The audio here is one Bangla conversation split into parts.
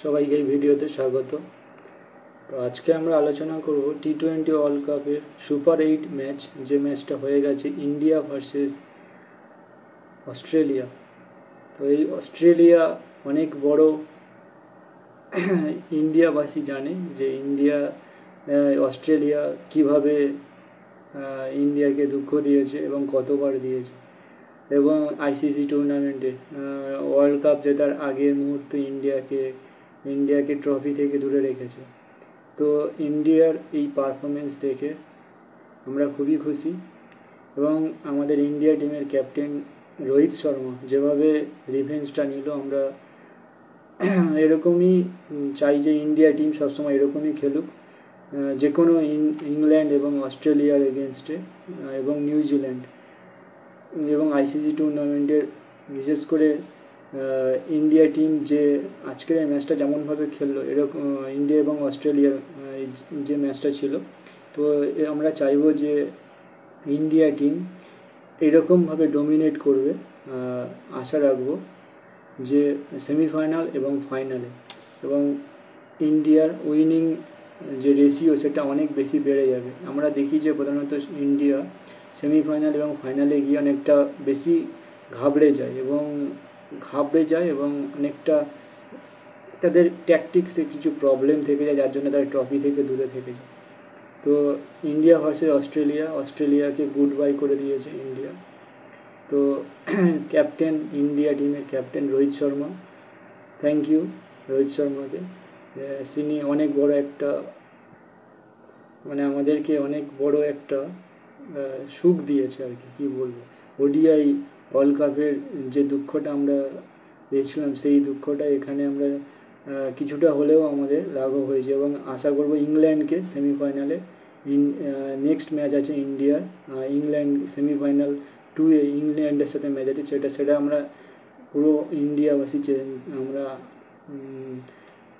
সবাইকে এই ভিডিওতে স্বাগত। তো আজকে আমরা আলোচনা করব টি20 ওয়ার্ল্ড কাপের সুপার 8 ম্যাচ, যে ম্যাচটা হয়ে গেছে ইন্ডিয়া ভার্সেস অস্ট্রেলিয়া। তো এই অস্ট্রেলিয়া অনেক বড়, ইন্ডিয়াবাসী জানে যে অস্ট্রেলিয়া কিভাবে ইন্ডিয়াকে দুঃখ দিয়েছে এবং কতবার দিয়েছে, এবং আইসিসি টুর্নামেন্টে ওয়ার্ল্ড কাপ জেতার আগের মুহূর্তে ইন্ডিয়াকে ট্রফি থেকে দূরে রেখেছে। তো ইন্ডিয়ার এই পারফরমেন্স দেখে আমরা খুবই খুশি, এবং আমাদের ইন্ডিয়া টিমের ক্যাপ্টেন রোহিত শর্মা যেভাবে রিভেঞ্জটা নিল, আমরা এরকমই চাই যে ইন্ডিয়া টিম সবসময় এরকমই খেলুক, যে কোনো ইংল্যান্ড এবং অস্ট্রেলিয়ার এগেনস্টে, এবং নিউজিল্যান্ড এবং আইসিসি টুর্নামেন্টের বিশেষ করে ইন্ডিয়া টিম যে আজকের এই ম্যাচটা যেমনভাবে খেললো, এরকম ইন্ডিয়া এবং অস্ট্রেলিয়ার যে ম্যাচটা ছিল, তো আমরা চাইবো যে ইন্ডিয়া টিম এরকমভাবে ডমিনেট করবে। আশা রাখবো যে সেমিফাইনাল এবং ফাইনালে, এবং ইন্ডিয়ার উইনিং যে রেশিও সেটা অনেক বেশি বেড়ে যাবে। আমরা দেখি যে প্রধানত ইন্ডিয়া সেমিফাইনাল এবং ফাইনালে গিয়ে অনেকটা বেশি ঘাবড়ে যায় এবং অনেকটা তাদের ট্যাকটিক্সে কিছু প্রবলেম থেকে যায়, যার জন্য তারা ট্রফি থেকে দূরে থেকে যায়। তো ইন্ডিয়া ভার্সেস অস্ট্রেলিয়াকে গুড বাই করে দিয়েছে ইন্ডিয়া। তো ক্যাপ্টেন, ইন্ডিয়া টিমের captain Rohit Sharma, thank you Rohit শর্মাকে। তিনি অনেক বড় একটা, আমাদেরকে অনেক বড় একটা সুখ দিয়েছে আর কি বলবো। ওডিআই ওয়ার্ল্ড কাপের যে দুঃখটা আমরা পেয়েছিলাম, সেই দুঃখটা এখানে আমরা কিছুটা হলেও আমাদের লাঘব হয়েছে, এবং আশা করব ইংল্যান্ডকে সেমিফাইনালে, নেক্সট ম্যাচ আছে ইন্ডিয়ার, ইংল্যান্ড সেমিফাইনাল 2-এ ইংল্যান্ডের সাথে ম্যাচ আছে, সেটা আমরা পুরো ইন্ডিয়াবাসী আমরা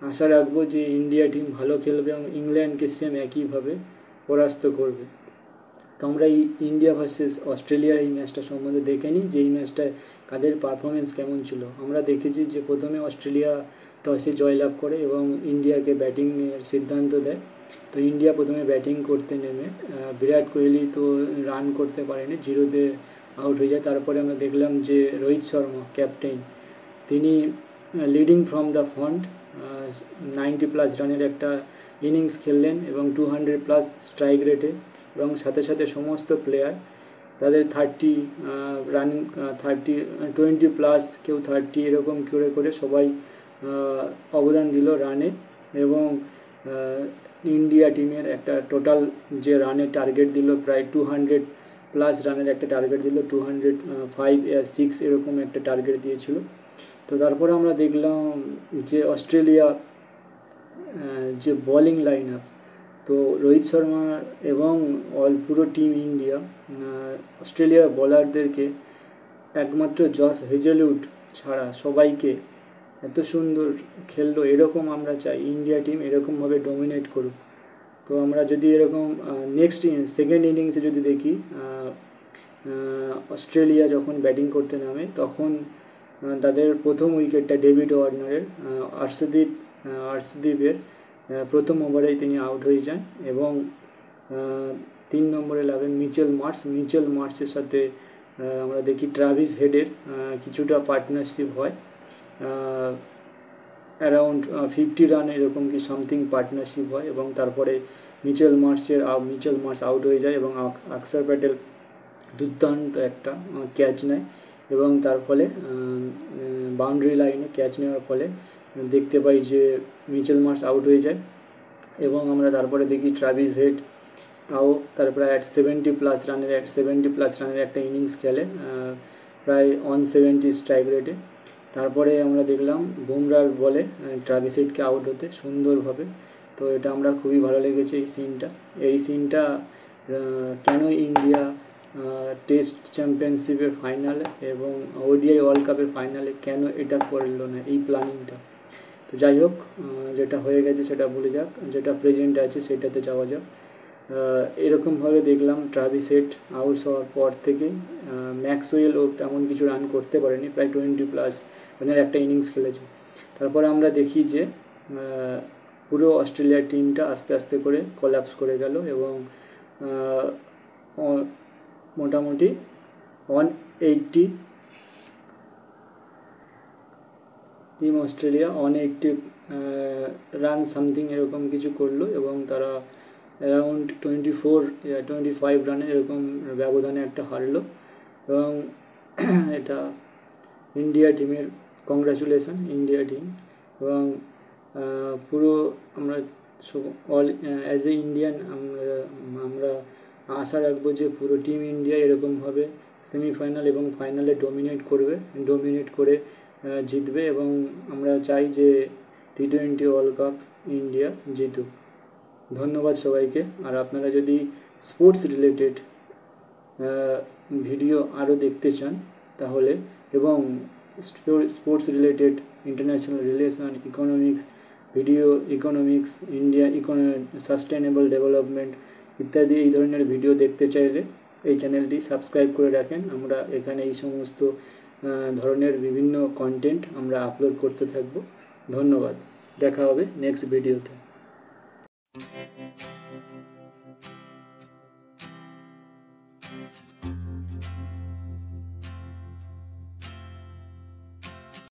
আশা রাখবো যে ইন্ডিয়া টিম ভালো খেলবে এবং ইংল্যান্ডকে সেম একইভাবে পরাস্ত করবে। তো আমরা এই ইন্ডিয়া ভার্সেস অস্ট্রেলিয়ার এই ম্যাচটা সম্বন্ধে দেখে নিই যে এই ম্যাচটায় কাদের পারফরমেন্স কেমন ছিল। আমরা দেখেছি যে প্রথমে অস্ট্রেলিয়া টসে জয়লাভ করে এবং ইন্ডিয়াকে ব্যাটিংয়ের সিদ্ধান্ত দেয়। তো ইন্ডিয়া প্রথমে ব্যাটিং করতে নেমে বিরাট কোহলি তো রান করতে পারেনি, 0-তে আউট হয়ে যায়। তারপরে আমরা দেখলাম যে রোহিত শর্মা ক্যাপ্টেন, তিনি লিডিং ফ্রম দ্য ফ্রন্ট 90+ রানের একটা ইনিংস খেললেন এবং 200+ স্ট্রাইক রেটে, এবং সাথে সাথে সমস্ত প্লেয়ার তাদের 20+, কেউ 30 এরকম করে সবাই অবদান দিল রানে, এবং ইন্ডিয়া টিমের একটা টোটাল যে রানের টার্গেট দিল প্রায় 200+ রানের একটা টার্গেট দিল, 205-6 এরকম একটা টার্গেট দিয়েছিল। তো তারপরে আমরা দেখলাম যে অস্ট্রেলিয়া যে বোলিং লাইন আপ, তো রোহিত শর্মা এবং পুরো টিম ইন্ডিয়া অস্ট্রেলিয়ার বোলারদেরকে একমাত্র জস হেজেলউড ছাড়া সবাইকে এত সুন্দর খেললো। এরকম আমরা চাই ইন্ডিয়া টিম এরকমভাবে ডমিনেট করুক। তো আমরা যদি এরকম নেক্সট সেকেন্ড ইনিংসে যদি দেখি, অস্ট্রেলিয়া যখন ব্যাটিং করতে নামে তখন তাদের প্রথম উইকেটটা ডেভিড ওয়ার্নারের, আর্শদীপের প্রথম ওভারেই তিনি আউট হয়ে যান, এবং 3 নম্বরে নামেন মিচেল মার্শের সাথে আমরা দেখি ট্রাভিস হেডের কিছুটা পার্টনারশিপ হয়, অ্যারাউন্ড 50 রান এরকম কি সামথিং পার্টনারশিপ হয়, এবং তারপরে মিচেল মার্শ আউট হয়ে যায় এবং অক্ষর প্যাটেল দুর্দান্ত একটা ক্যাচ নেয়, এবং তার ফলে বাউন্ডারি লাইনে ক্যাচ নেওয়ার ফলে দেখতে পাই যে মিচেল মার্শ আউট হয়ে যায়, এবং আমরা তারপরে দেখি ট্রাভিস হেড তাও তারপরে 70+ রানের একটা ইনিংস খেলে প্রায় 170 স্ট্রাইক রেটে। তারপরে আমরা দেখলাম বুমরার বলে ট্রাভিস হেডকে আউট হতে সুন্দরভাবে। তো এটা আমরা খুবই ভালো লেগেছে এই সিনটা কেন ইন্ডিয়া টেস্ট চ্যাম্পিয়নশিপের ফাইনালে এবং ওডিআই ওয়ার্ল্ড কাপের ফাইনালে কেন এটা করলো না, এই প্ল্যানিংটা। তো যাই হোক, যেটা হয়ে গেছে সেটা ভুলে যাক, যেটা প্রেজেন্ট আছে সেটাতে যাওয়া যাক। এরকমভাবে দেখলাম ট্রাভিস হেড আউট হওয়ার পর থেকে ম্যাক্সওয়েলও তেমন কিছু রান করতে পারেনি, প্রায় 20+ রানের একটা ইনিংস খেলেছে। তারপরে আমরা দেখি যে পুরো অস্ট্রেলিয়ার টিমটা আস্তে আস্তে করে কোল্যাপস করে গেল এবং মোটামুটি 180 টিম অস্ট্রেলিয়া 180 রান সামথিং এরকম কিছু করলো এবং তারা অ্যারাউন্ড 25 রানে এরকম ব্যবধানে একটা হারলো এবং এটা ইন্ডিয়া টিমের কংগ্রাচুলেশন ইন্ডিয়া টিম। এবং পুরো আমরা অল অ্যাজ এ ইন্ডিয়ান আমরা আশা রাখবো যে পুরো টিম ইন্ডিয়া এরকমভাবে সেমিফাইনাল এবং ফাইনালে ডোমিনেট করে জিতবে এবং আমরা চাই যে T20 ওয়ার্ল্ড কাপ ইন্ডিয়া জিতুক। ধন্যবাদ সবাইকে। আর আপনারা যদি স্পোর্টস রিলেটেড ভিডিও আরও দেখতে চান তাহলে এবং sports related international relation economics India sustainable development ইত্যাদি এই ধরনের ভিডিও দেখতে চাইলে এই চ্যানেলটি সাবস্ক্রাইব করে রাখেন। আমরা এখানে এই সমস্ত ধরনের বিভিন্ন কন্টেন্ট আমরা আপলোড করতে থাকব। ধন্যবাদ। দেখা হবে নেক্সট ভিডিওতে।